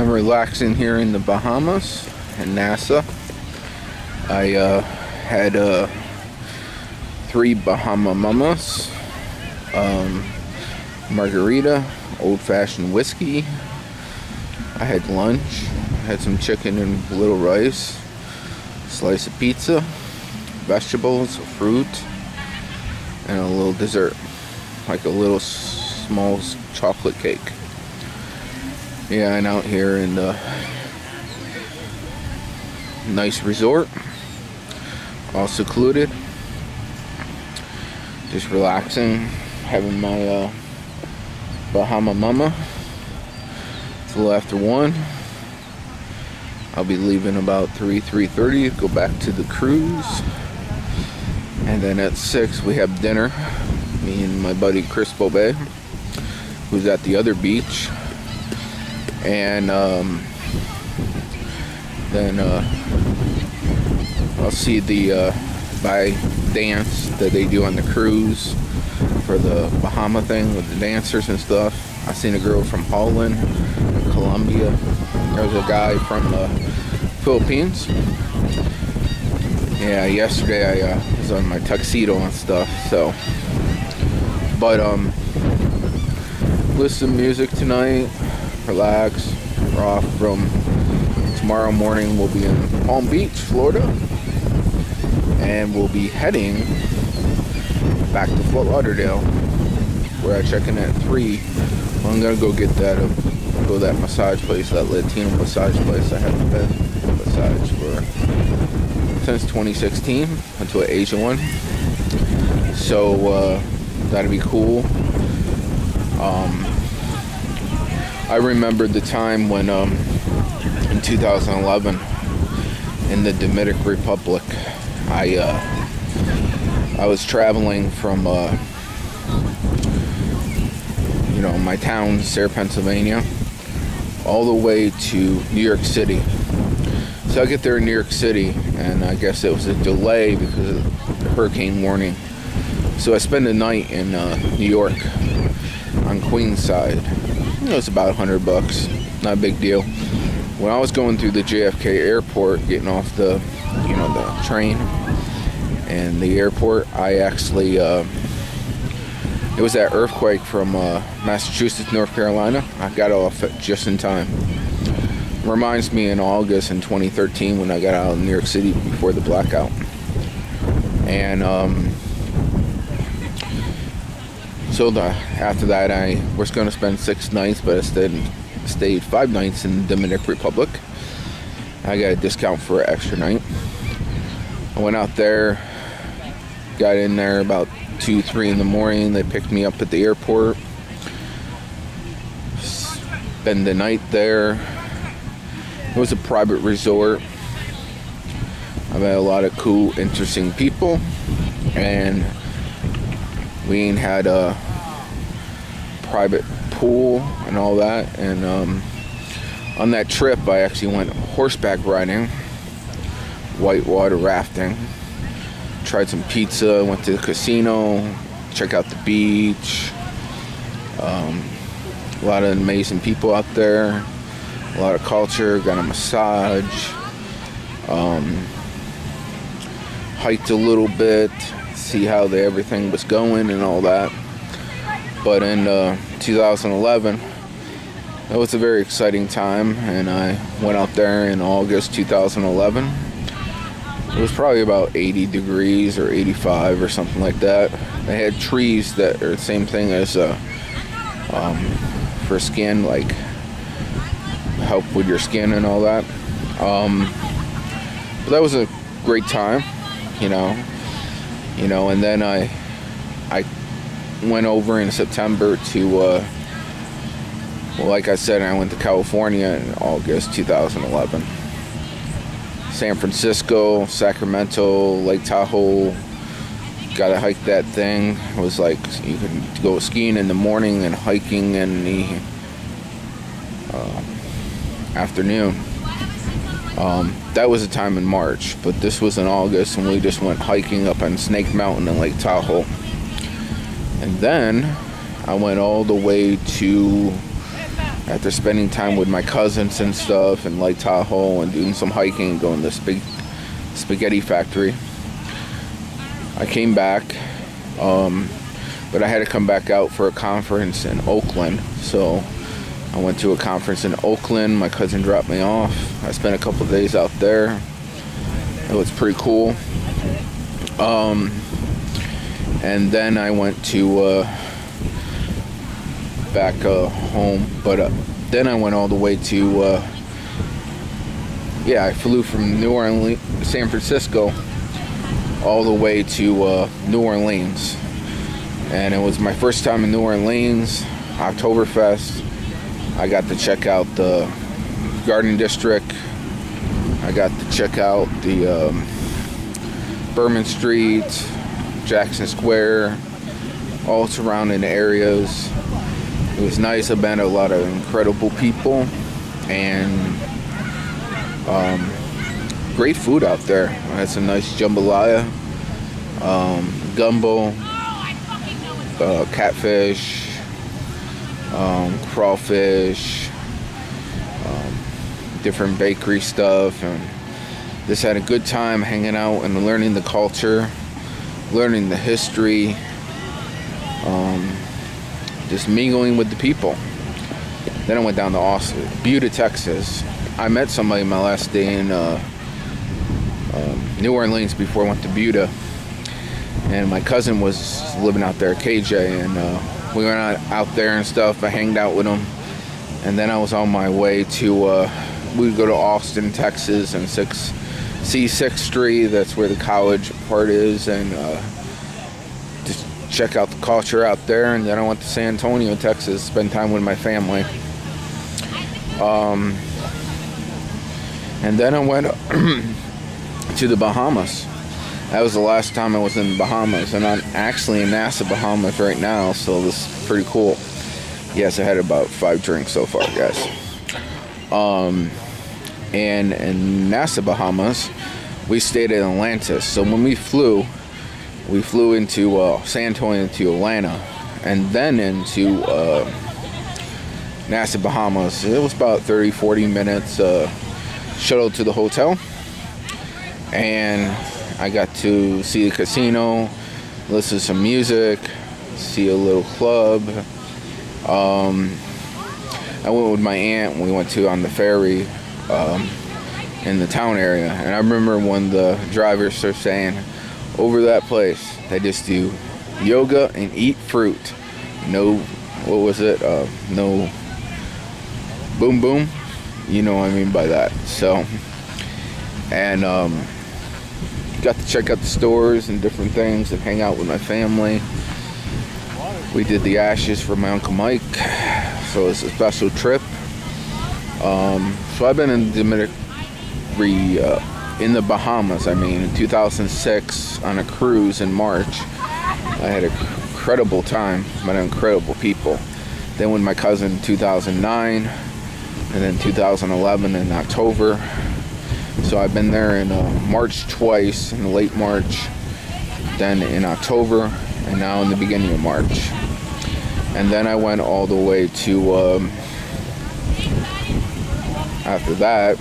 I'm relaxing here in the Bahamas in Nassau. I had 3 Bahama Mamas, margarita, old-fashioned whiskey. I had lunch. I had some chicken and little rice, slice of pizza, vegetables, fruit, and a little dessert, like a little small chocolate cake. Yeah, and out here in the nice resort, all secluded, just relaxing, having my Bahama Mama. It's a little after 1. I'll be leaving about 3:30 to go back to the cruise, and then at 6 we have dinner. Me and my buddy Chris Bobet, who's at the other beach. And then I'll see the dance that they do on the cruise for the Bahama thing with the dancers and stuff. I seen a girl from Holland, Colombia. There's a guy from the Philippines. Yeah, yesterday I was on my tuxedo and stuff. So, but listen to music tonight. Relax. We're off from tomorrow morning. We'll be in Palm Beach, Florida, and we'll be heading back to Fort Lauderdale, where I check in at 3. Well, I'm gonna go get that go to that massage place, that Latino massage place. I haven't been to massage since 2016. Went to an Asian one, so that'd be cool. I remember the time when in 2011 in the Dominican Republic, I was traveling from my town, Sayre, Pennsylvania, all the way to New York City. So I get there in New York City, and I guess it was a delay because of the hurricane warning. So I spent the night in New York on Queenside. It was about $100, not a big deal. When I was going through the JFK airport, getting off the train and the airport, I actually, it was that earthquake from Massachusetts, North Carolina. I got off just in time. Reminds me in August in 2013 when I got out of New York City before the blackout. And after that, I was going to spend 6 nights, but instead stayed 5 nights in the Dominican Republic. I got a discount for an extra night. I went out there, got in there about 2-3 in the morning. They picked me up at the airport, spend the night there. It was a private resort. I met a lot of cool, interesting people, and we had a private pool and all that. And on that trip, I actually went horseback riding, whitewater rafting, tried some pizza, went to the casino, checked out the beach. A lot of amazing people out there, a lot of culture, got a massage, hiked a little bit, see how everything was going and all that. But in 2011, it was a very exciting time, and I went out there in August 2011. It was probably about 80 degrees or 85 or something like that. They had trees that are the same thing as for skin, like help with your skin and all that. But that was a great time, and then I went over in September to like I said, I went to California in August 2011. San Francisco, Sacramento, Lake Tahoe. Gotta hike that thing. It was like you could go skiing in the morning and hiking in the afternoon. That was a time in March, but this was in August, and we just went hiking up on Snake Mountain in Lake Tahoe. And then I went all the way to after spending time with my cousins and stuff in Lake Tahoe and doing some hiking and going to the spaghetti factory, I came back, but I had to come back out for a conference in Oakland. So I went to a conference in Oakland. My cousin dropped me off. I spent a couple of days out there. It was pretty cool. And then I went to back home, but then I went all the way to I flew from San Francisco all the way to New Orleans, and it was my first time in New Orleans. Oktoberfest. I got to check out the Garden District. I got to check out the Bourbon Street, Jackson Square, all surrounding areas. It was nice. I met a lot of incredible people and great food out there. I had some nice jambalaya, gumbo, catfish, crawfish, different bakery stuff, and just had a good time hanging out and learning the culture, learning the history, just mingling with the people. Then I went down to Austin, Buda, Texas. I met somebody my last day in New Orleans before I went to Buda, and my cousin was living out there, KJ, and we went out there and stuff. I hanged out with him, and then I was on my way to we would go to Austin, Texas, and see 6th Street. That's where the college part is, and just check out the culture out there. And then I went to San Antonio, Texas, spend time with my family. And then I went to the Bahamas. That was the last time I was in the Bahamas, and I'm actually in Nassau, Bahamas right now, so this is pretty cool. Yes, I had about 5 drinks so far, guys. And in Nassau, Bahamas, we stayed in Atlantis. So when we flew into San Antonio to Atlanta, and then into Nassau, Bahamas. It was about 30-40 minutes shuttle to the hotel, and I got to see the casino, listen to some music, see a little club. I went with my aunt. We went on the ferry in the town area, and I remember when the drivers started saying, over that place, they just do yoga and eat fruit. No, what was it? No boom boom. You know what I mean by that. So, and got to check out the stores and different things and hang out with my family. We did the Ashes for my Uncle Mike, so it's a special trip. So I've been in in the Bahamas, in 2006 on a cruise in March. I had an incredible time, met incredible people. Then with my cousin in 2009, and then 2011 in October. So I've been there in March twice, in late March, then in October, and now in the beginning of March. And then I went all the way to, after that,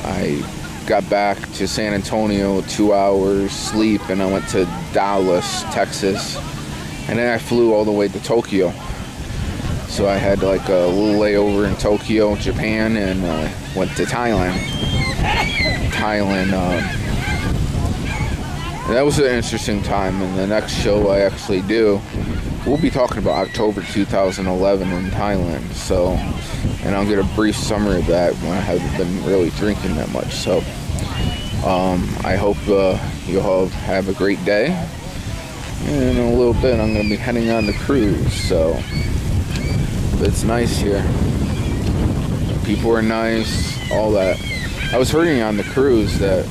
I got back to San Antonio, 2 hours sleep, and I went to Dallas, Texas, and then I flew all the way to Tokyo. So I had like a little layover in Tokyo, Japan, and went to Thailand. And that was an interesting time. And the next show I actually do, we'll be talking about October 2011 in Thailand. So, and I'll get a brief summary of that when I haven't been really drinking that much. So, I hope you all have a great day. And in a little bit, I'm going to be heading on the cruise. So, it's nice here. People are nice, all that. I was hearing on the cruise that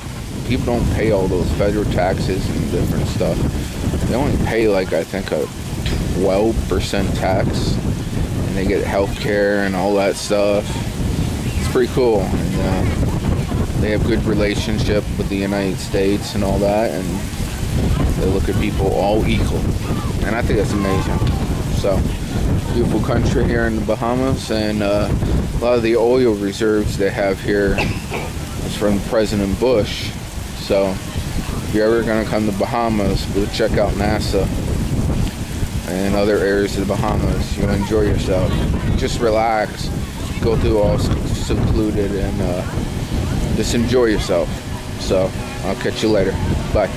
people don't pay all those federal taxes and different stuff. They only pay like, I think, a 12% tax, and they get health care and all that stuff. It's pretty cool. And they have good relationship with the United States and all that, and they look at people all equal. And I think that's amazing. So Beautiful country here in the Bahamas, and a lot of the oil reserves they have here is from President Bush. So if you're ever going to come to Bahamas, go check out NASA and other areas of the Bahamas. You'll enjoy yourself. Just relax, go through all secluded, and just enjoy yourself. So I'll catch you later. Bye.